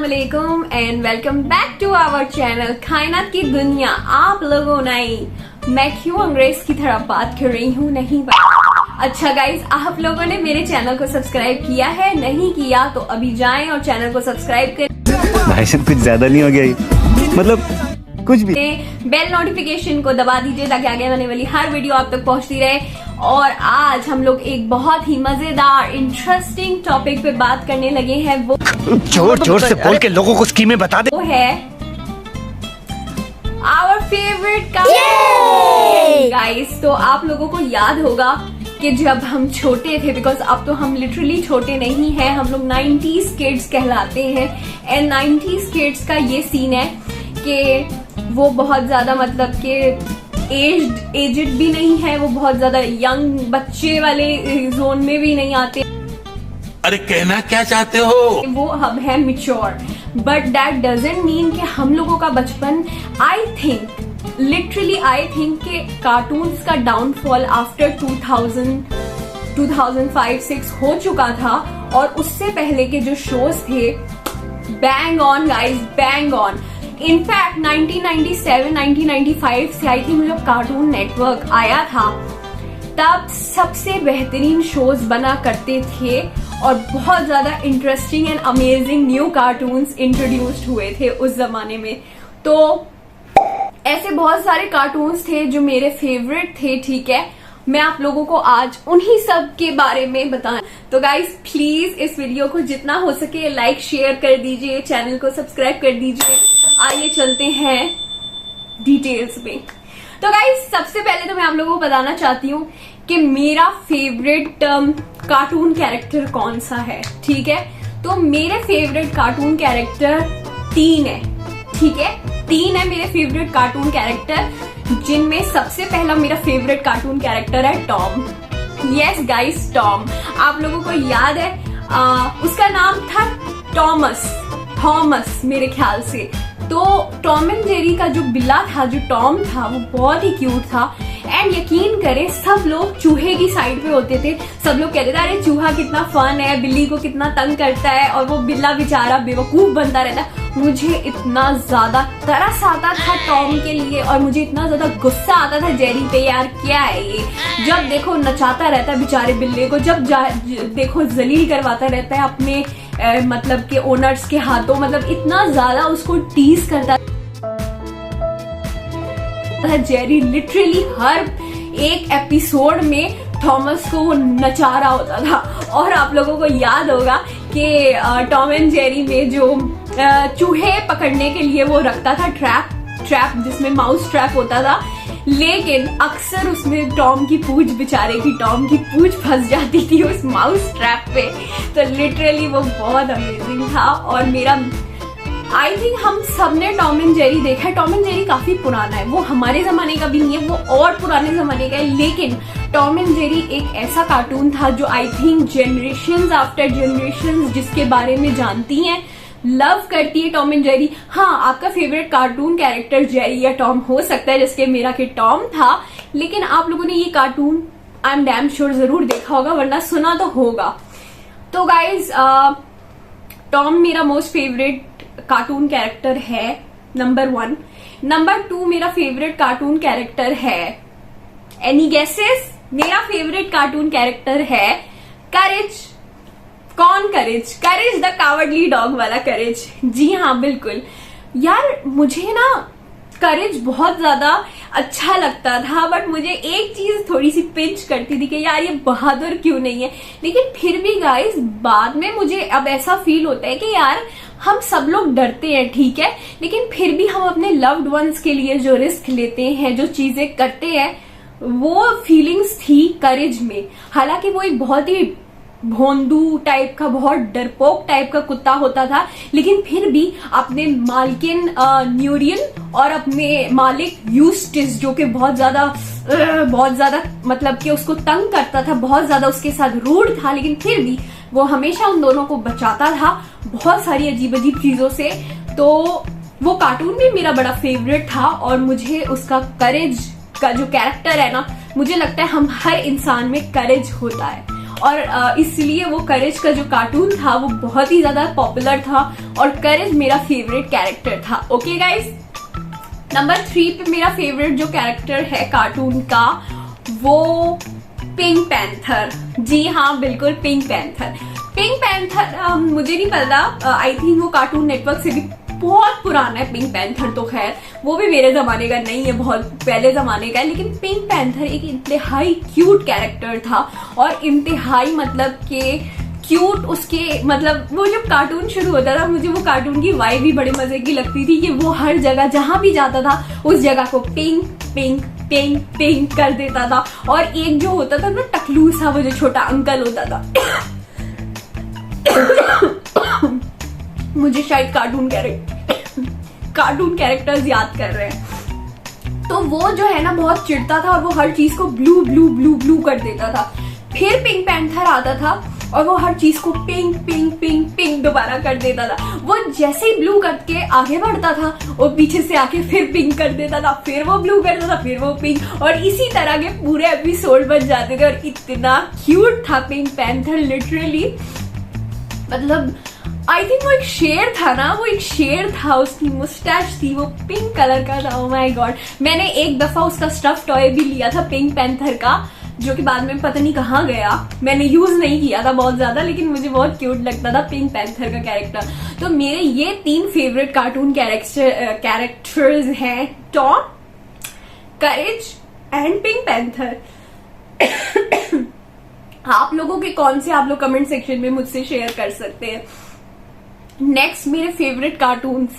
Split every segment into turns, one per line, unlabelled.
अस्सलामुअलैकुम and welcome back to our channel Kainat की दुनिया। आप लोगों नहीं, मैं क्यों अंग्रेज की तरह बात कर रही हूँ नहीं अच्छा गाइज, आप लोगों ने मेरे चैनल को सब्सक्राइब किया है? नहीं किया तो अभी जाएं और चैनल को सब्सक्राइब करें।
भाई साहब कुछ ज्यादा नहीं हो गया, मतलब कुछ भी।
बेल नोटिफिकेशन को दबा दीजिए ताकि आगे आने वाली हर वीडियो आप तक पहुंचती रहे। और आज हम लोग एक बहुत ही मजेदार इंटरेस्टिंग टॉपिक पे बात करने लगे हैं। वो
जोर जोर से बोल के लोगों को स्कीमें बता दे।
वो है आवर फेवरेट कार्टून गाइस। तो आप लोगों को याद होगा कि जब हम छोटे थे, बिकॉज अब तो हम लिटरली छोटे नहीं हैं, हम लोग 90s किड्स कहलाते हैं। एंड 90s किड्स का ये सीन है कि वो बहुत ज्यादा मतलब कि एजड भी नहीं है, वो बहुत ज्यादा यंग बच्चे वाले जोन में भी नहीं आते।
अरे कहना क्या चाहते हो?
वो अब है mature, but that doesn't mean कि हम लोगों का बचपन, आई थिंक कि कार्टून्स का डाउनफॉल आफ्टर 2005-6 हो चुका था। और उससे पहले के जो शोज थे, bang on guys, bang on. In fact 1997-1995 से आई थिंक जब कार्टून नेटवर्क आया था, तब सबसे बेहतरीन शोज बना करते थे और बहुत ज्यादा interesting and amazing new cartoons introduced हुए थे उस जमाने में। तो ऐसे बहुत सारे कार्टून्स थे जो मेरे फेवरेट थे, ठीक है। मैं आप लोगों को आज उन्हीं सब के बारे में बताऊं। तो गाइस प्लीज इस वीडियो को जितना हो सके लाइक शेयर कर दीजिए, चैनल को सब्सक्राइब कर दीजिए। आइए चलते हैं डिटेल्स में। तो गाइस सबसे पहले तो मैं आप लोगों को बताना चाहती हूँ कि मेरा फेवरेट कार्टून कैरेक्टर कौन सा है, ठीक है। तो मेरे फेवरेट कार्टून कैरेक्टर 3 है, ठीक है। 3 है मेरे फेवरेट कार्टून कैरेक्टर, जिनमें सबसे पहला मेरा फेवरेट कार्टून कैरेक्टर है टॉम। Yes guys, Tom. आप लोगों को याद है उसका नाम था थॉमस मेरे ख्याल से। तो टॉम एंड जेरी का जो बिल्ला था, जो टॉम था, वो बहुत ही क्यूट था। एंड यकीन करें, सब लोग चूहे की साइड पे होते थे। सब लोग कहते थे अरे चूहा कितना फन है, बिल्ली को कितना तंग करता है, और वो बिल्ला बेचारा बेवकूफ बनता रहता है। मुझे इतना ज्यादा तरस आता था टॉम के लिए, और मुझे इतना ज्यादा गुस्सा आता था जेरी पे। यार क्या है ये, जब देखो नचाता रहता है बेचारे बिल्ले को, जब देखो जलील करवाता रहता है अपने मतलब के ओनर्स के हाथों। मतलब इतना ज्यादा उसको टीज करता था जेरी। लिटरली हर एक एपिसोड में थॉमस को वो नचा रहा होता था। और आप लोगों को याद होगा कि टॉम एंड जेरी में जो चूहे पकड़ने के लिए वो रखता था ट्रैप जिसमें माउस ट्रैप होता था, लेकिन अक्सर उसमें टॉम की पूंछ फंस जाती थी उस माउस ट्रैप पे। तो लिटरली वो बहुत अमेजिंग था। और मेरा आई थिंक हम सब ने टॉम एंड जेरी देखा है। टॉम एंड जेरी काफी पुराना है, वो हमारे जमाने का भी नहीं है, वो और पुराने जमाने का है। लेकिन टॉम एंड जेरी एक ऐसा कार्टून था जो I think generations after generations जिसके बारे में जानती हैं, लव करती है टॉम एंड जेरी। हाँ, आपका फेवरेट कार्टून कैरेक्टर जेरी या टॉम हो सकता है, जिसके मेरा के टॉम था। लेकिन आप लोगों ने ये cartoon I am damn sure जरूर देखा होगा, वरना सुना तो होगा। तो गाइज टॉम मेरा मोस्ट फेवरेट कार्टून कैरेक्टर है, नंबर 1। नंबर 2 मेरा फेवरेट कार्टून कैरेक्टर है, एनी गेसेस? मेरा फेवरेट कार्टून कैरेक्टर है करेज। कौन करेज? करेज द कावर्डली डॉग वाला करेज। जी हाँ, बिल्कुल। यार मुझे ना करेज बहुत ज्यादा अच्छा लगता था, बट मुझे एक चीज थोड़ी सी पिंच करती थी कि यार ये बहादुर क्यों नहीं है। लेकिन फिर भी गाइस बाद में मुझे अब ऐसा फील होता है कि यार हम सब लोग डरते हैं, ठीक है, लेकिन फिर भी हम अपने लव्ड वंस के लिए जो रिस्क लेते हैं, जो चीजें करते हैं, वो फीलिंग्स थी करेज में। हालांकि वो एक बहुत ही भोंदू टाइप का, बहुत डरपोक टाइप का कुत्ता होता था, लेकिन फिर भी अपने मालकिन न्यूरियन और अपने मालिक यूस्टिस, जो कि बहुत ज्यादा मतलब कि उसको तंग करता था, बहुत ज्यादा उसके साथ रूड था, लेकिन फिर भी वो हमेशा उन दोनों को बचाता था बहुत सारी अजीब अजीब चीजों से। तो वो कार्टून भी मेरा बड़ा फेवरेट था। और मुझे उसका करेज का जो कैरेक्टर है ना, मुझे लगता है हम हर इंसान में करेज होता है। और इसलिए वो करेज का जो कार्टून था वो बहुत ही ज्यादा पॉपुलर था और करेज मेरा फेवरेट कैरेक्टर था। ओके गाइज, नंबर 3 पे मेरा फेवरेट जो कैरेक्टर है कार्टून का वो पिंक पैंथर। जी हाँ, बिल्कुल पिंक पैंथर। पिंक पैंथर मुझे नहीं पता, आई थिंक वो कार्टून नेटवर्क से भी बहुत पुराना है पिंक पैंथर। तो खैर वो भी मेरे जमाने का नहीं है, बहुत पहले जमाने का है, लेकिन पिंक पैंथर एक इंतहाई क्यूट कैरेक्टर था और इंतहाई मतलब के क्यूट उसके मतलब वो जब कार्टून शुरू होता था मुझे वो कार्टून की वाइब भी बड़े मजे की लगती थी कि वो हर जगह जहां भी जाता था उस जगह को पिंक पिंक पिंक पिंक कर देता था। और एक जो होता था ना टकलू सा, वो जो छोटा अंकल होता था मुझे शायद कार्टून कैरेक्टर्स याद कर रहे हैं, तो वो जो है ना बहुत चिढ़ता था और वो हर चीज को ब्लू ब्लू ब्लू ब्लू कर देता था। फिर पिंक पैंथर आता था और वो हर चीज को पिंक पिंक पिंक पिंक दोबारा कर देता था। वो जैसे ही ब्लू करके आगे बढ़ता था वो पीछे से आके फिर पिंक कर देता था, फिर वो ब्लू करता था, फिर वो पिंक, और इसी तरह के पूरे एपिसोड बन जाते थे। और इतना क्यूट था पिंक पैंथर, लिटरली मतलब आई थिंक वो एक शेर था ना, वो एक शेर था, उसकी मुस्टैच थी, वो पिंक कलर का था। ओह माय गॉड, मैंने एक दफा उसका स्टफ टॉय भी लिया था पिंक पैंथर का, जो कि बाद में पता नहीं कहाँ गया, मैंने यूज नहीं किया था बहुत ज्यादा, लेकिन मुझे बहुत क्यूट लगता था पिंक पैंथर का कैरेक्टर। तो मेरे ये 3 फेवरेट कार्टून कैरेक्टर्स हैं, Tom, courage and pink panther. आप लोगों के कौन से आप लोग कमेंट सेक्शन में मुझसे शेयर कर सकते हैं। नेक्स्ट मेरे फेवरेट कार्टून्स,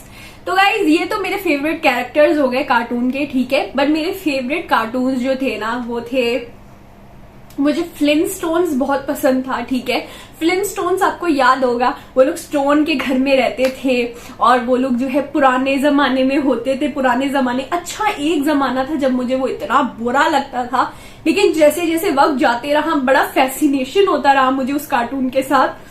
तो गाइज ये तो मेरे फेवरेट कैरेक्टर्स हो गए कार्टून के, ठीक है, बट मेरे फेवरेट कार्टून्स जो थे ना वो थे, मुझे फ्लिंटस्टोन्स बहुत पसंद था, ठीक है। फ्लिंटस्टोन्स आपको याद होगा, वो लोग स्टोन के घर में रहते थे और वो लोग जो है पुराने जमाने में होते थे। पुराने जमाने, अच्छा एक जमाना था जब मुझे वो इतना बुरा लगता था, लेकिन जैसे जैसे वक्त जाते रहा बड़ा फैसिनेशन होता रहा मुझे उस कार्टून के साथ,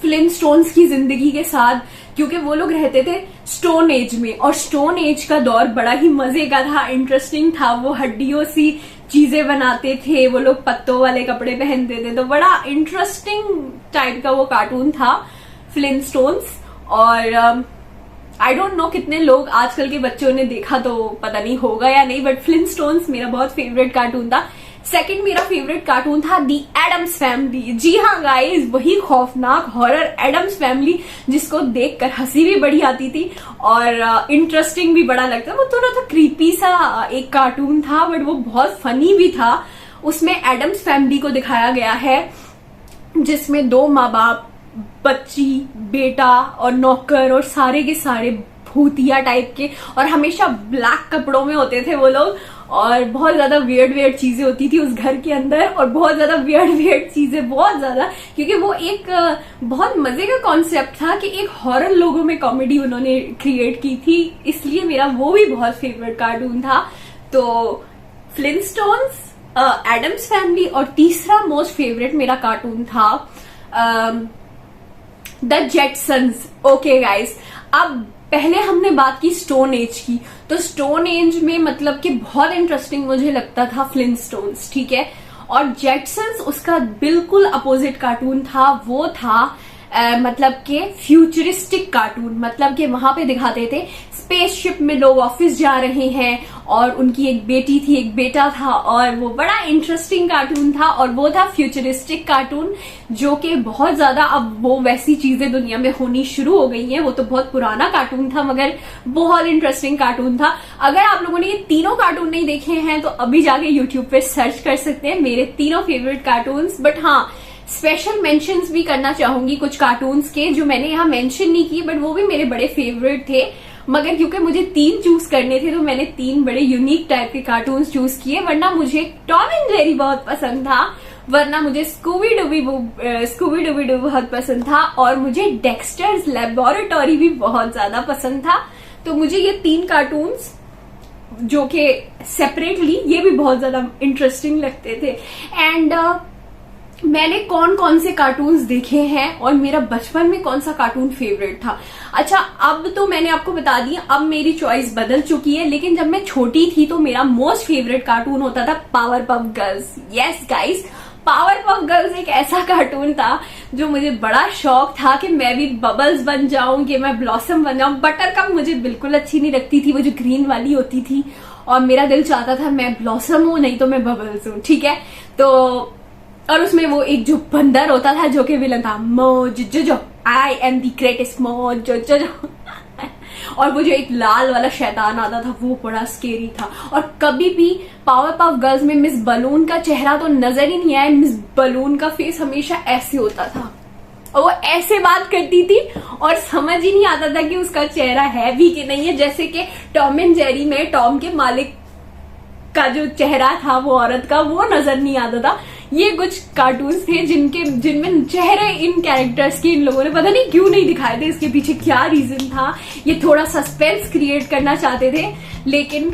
फ्लिंटस्टोन्स की जिंदगी के साथ, क्योंकि वो लोग रहते थे स्टोन एज में और स्टोन एज का दौर बड़ा ही मजे का था, इंटरेस्टिंग था। वो हड्डियों सी चीजें बनाते थे, वो लोग पत्तों वाले कपड़े पहनते थे, तो बड़ा इंटरेस्टिंग टाइप का वो कार्टून था फ्लिंटस्टोन्स। और आई डोंट नो कितने लोग आजकल के बच्चों ने देखा, तो पता नहीं होगा या नहीं, बट फ्लिंटस्टोन्स मेरा बहुत फेवरेट कार्टून था। सेकंड मेरा फेवरेट कार्टून था दी एडम्स फैमिली। जी हाँ गाइस, वही खौफनाक हॉरर एडम्स फैमिली जिसको देखकर हंसी भी बड़ी आती थी और इंटरेस्टिंग भी बड़ा लगता था। वो थोड़ा सा क्रीपी सा एक कार्टून था, बट वो बहुत फनी भी था। उसमें एडम्स फैमिली को दिखाया गया है जिसमें 2 माँ बाप, बच्ची, बेटा और नौकर और सारे के सारे भूतिया टाइप के, और हमेशा ब्लैक कपड़ों में होते थे वो लोग, और बहुत ज्यादा वियर्ड चीजें होती थी उस घर के अंदर, और बहुत ज्यादा वियर्ड चीजें, बहुत ज्यादा, क्योंकि वो एक बहुत मजे का कॉन्सेप्ट था कि एक हॉरर लोगों में कॉमेडी उन्होंने क्रिएट की थी, इसलिए मेरा वो भी बहुत फेवरेट कार्टून था। तो फ्लिंटस्टोन्स, एडम्स फैमिली, और तीसरा मोस्ट फेवरेट मेरा कार्टून था द जेटसन्स। ओके गाइस, अब पहले हमने बात की स्टोन एज की, तो स्टोन एज में मतलब कि बहुत इंटरेस्टिंग मुझे लगता था फ्लिंटस्टोन्स, ठीक है, और जेटसन्स उसका बिल्कुल अपोजिट कार्टून था। वो था मतलब के फ्यूचरिस्टिक कार्टून, मतलब कि वहां पे दिखाते थे स्पेसशिप में लोग ऑफिस जा रहे हैं और उनकी एक बेटी थी, एक बेटा था, और वो बड़ा इंटरेस्टिंग कार्टून था, और वो था फ्यूचरिस्टिक कार्टून, जो कि बहुत ज्यादा अब वो वैसी चीजें दुनिया में होनी शुरू हो गई हैं। वो तो बहुत पुराना कार्टून था मगर बहुत इंटरेस्टिंग कार्टून था। अगर आप लोगों ने ये तीनों कार्टून नहीं देखे हैं तो अभी जाके यूट्यूब पे सर्च कर सकते हैं मेरे तीनों फेवरेट कार्टून्स। बट हाँ, स्पेशल मेंशंस भी करना चाहूंगी कुछ कार्टून्स के जो मैंने यहाँ मेंशन नहीं की, बट वो भी मेरे बड़े फेवरेट थे, मगर क्योंकि मुझे 3 चूज करने थे तो मैंने 3 बड़े यूनिक टाइप के कार्टून्स चूज किए। वरना मुझे टॉम एंड जेरी बहुत पसंद था, वरना मुझे स्कूबी डूबी बहुत पसंद था, और मुझे डेक्स्टर्स लैबोरेटरी भी बहुत ज्यादा पसंद था। तो मुझे ये 3 कार्टून्स जो कि सेपरेटली ये भी बहुत ज्यादा इंटरेस्टिंग लगते थे। एंड मैंने कौन कौन से कार्टून्स देखे हैं और मेरा बचपन में कौन सा कार्टून फेवरेट था। अच्छा, अब तो मैंने आपको बता दिया, अब मेरी चॉइस बदल चुकी है, लेकिन जब मैं छोटी थी तो मेरा मोस्ट फेवरेट कार्टून होता था power puff girls. Yes guys, power puff girls एक ऐसा कार्टून था जो मुझे बड़ा शौक था कि मैं भी बबल्स बन जाऊं, कि मैं ब्लॉसम बन जाऊं। बटरकप मुझे बिल्कुल अच्छी नहीं लगती थी, वो जो ग्रीन वाली होती थी, और मेरा दिल चाहता था मैं ब्लॉसम हूं, नहीं तो मैं बबल्स हूं, ठीक है। तो और उसमें वो एक जो बंदर होता था जो कि विलन था, मोजोजो, आई एम द ग्रेटेस्ट मोजोजो। और वो जो एक लाल वाला शैतान आता था वो बड़ा स्केरी था। और कभी भी पावर पफ गर्ल्स में मिस बलून का चेहरा तो नजर ही नहीं आया। मिस बलून का फेस हमेशा ऐसे होता था और वो ऐसे बात करती थी और समझ ही नहीं आता था कि उसका चेहरा है भी कि नहीं है। जैसे कि टॉम एंड जेरी में टॉम के मालिक का जो चेहरा था वो औरत का, वो नजर नहीं आता था। ये कुछ कार्टून्स थे जिनमें चेहरे इन कैरेक्टर्स के इन लोगों ने पता नहीं क्यों नहीं दिखाए थे। इसके पीछे क्या रीजन था, ये थोड़ा सस्पेंस क्रिएट करना चाहते थे। लेकिन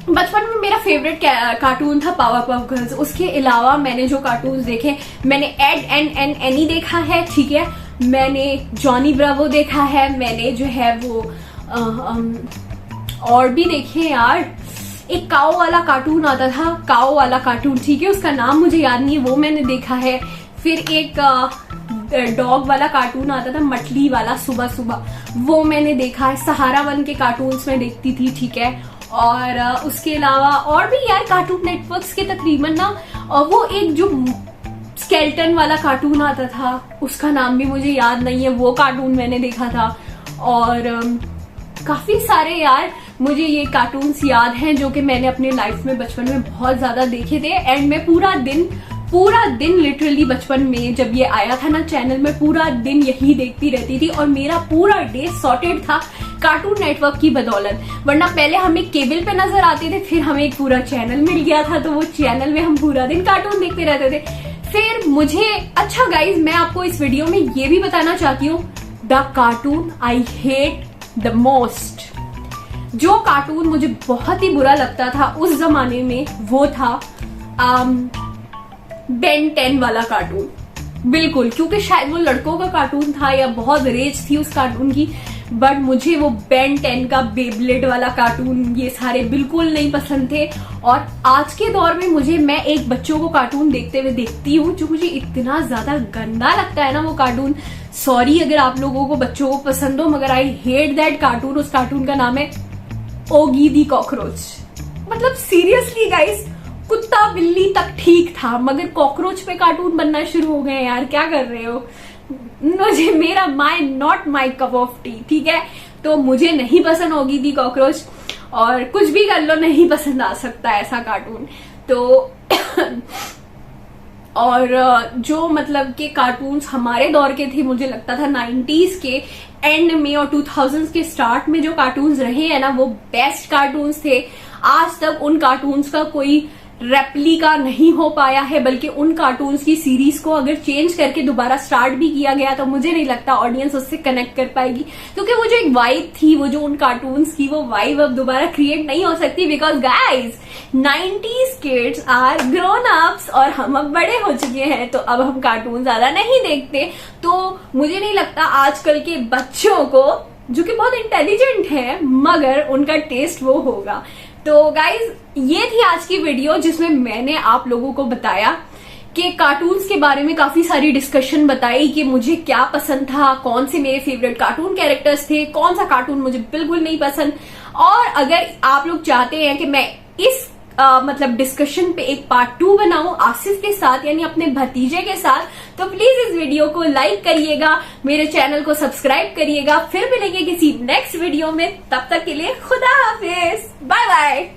बचपन में मेरा फेवरेट कार्टून था पावर पफ गर्ल्स। उसके अलावा मैंने जो कार्टून्स देखे, मैंने एड एंड एनी देखा है, ठीक है, मैंने जॉनी ब्रावो देखा है, मैंने जो है वो और भी देखे यार। एक काओ वाला कार्टून आता था, काओ वाला कार्टून, ठीक है, उसका नाम मुझे याद नहीं है, वो मैंने देखा है। फिर एक डॉग वाला कार्टून आता था, मछली वाला, सुबह सुबह, वो मैंने देखा है। सहारा वन के कार्टून्स में देखती थी, ठीक है। और उसके अलावा और भी यार कार्टून नेटवर्क्स के तकरीबन ना, वो एक जो स्केल्टन वाला कार्टून आता था उसका नाम भी मुझे याद नहीं है, वो कार्टून मैंने देखा था। और काफी सारे यार मुझे ये कार्टून्स याद हैं जो कि मैंने अपने लाइफ में बचपन में बहुत ज्यादा देखे थे। एंड मैं पूरा दिन लिटरली बचपन में जब ये आया था ना चैनल में, पूरा दिन यही देखती रहती थी और मेरा पूरा डे सॉर्टेड था कार्टून नेटवर्क की बदौलत। वरना पहले हमें केबल पे नजर आते थे, फिर हमें एक पूरा चैनल मिल गया था, तो वो चैनल में हम पूरा दिन कार्टून देखते रहते थे। फिर मुझे अच्छा गाइज, मैं आपको इस वीडियो में ये भी बताना चाहती हूँ, the cartoon I hate the most, जो कार्टून मुझे बहुत ही बुरा लगता था उस जमाने में, वो था बेन 10 वाला कार्टून। बिल्कुल, क्योंकि शायद वो लड़कों का कार्टून था या बहुत रेज थी उस कार्टून की, बट मुझे वो बेन 10 का बेब्लेड वाला कार्टून, ये सारे बिल्कुल नहीं पसंद थे। और आज के दौर में मैं एक बच्चों को कार्टून देखते हुए देखती हूँ जो मुझे इतना ज्यादा गंदा लगता है ना वो कार्टून। सॉरी अगर आप लोगों को बच्चों को पसंद हो, मगर आई हेट दैट कार्टून। उस कार्टून का नाम है ओगी दी कॉकरोच। मतलब सीरियसली गाइस, कुत्ता बिल्ली तक ठीक था, मगर कॉकरोच पे कार्टून बनना शुरू हो गए यार, क्या कर रहे हो। मुझे मेरा not my cup of T, ठीक है। तो मुझे नहीं पसंद ओगी दी कॉकरोच, और कुछ भी कर लो नहीं पसंद आ सकता ऐसा कार्टून। तो और जो मतलब के कार्टून्स हमारे दौर के थे, मुझे लगता था 90s के एंड में और 2000s के स्टार्ट में जो कार्टून्स रहे हैं ना, वो बेस्ट कार्टून्स थे। आज तक उन कार्टून्स का कोई रेप्लिका नहीं हो पाया है, बल्कि उन कार्टून्स की सीरीज को अगर चेंज करके दोबारा स्टार्ट भी किया गया तो मुझे नहीं लगता ऑडियंस उससे कनेक्ट कर पाएगी, क्योंकि वो जो एक वाइब थी, वो जो उन कार्टून्स की वो वाइब अब दोबारा क्रिएट नहीं हो सकती। Because guys 90s kids are grown ups और हम अब बड़े हो चुके हैं, तो अब हम कार्टून ज्यादा नहीं देखते। तो मुझे नहीं लगता आजकल के बच्चों को, जो कि बहुत इंटेलिजेंट है, मगर उनका टेस्ट वो होगा। तो गाइज ये थी आज की वीडियो जिसमें मैंने आप लोगों को बताया कि कार्टून्स के बारे में काफी सारी डिस्कशन बताई कि मुझे क्या पसंद था, कौन से मेरे फेवरेट कार्टून कैरेक्टर्स थे, कौन सा कार्टून मुझे बिल्कुल नहीं पसंद। और अगर आप लोग चाहते हैं कि मैं इस मतलब डिस्कशन पे एक पार्ट 2 बनाऊं आसिफ के साथ, यानी अपने भतीजे के साथ, तो प्लीज इस वीडियो को लाइक करिएगा, मेरे चैनल को सब्सक्राइब करिएगा। फिर मिलेंगे किसी नेक्स्ट वीडियो में, तब तक के लिए खुदा हाफिज, बाय बाय।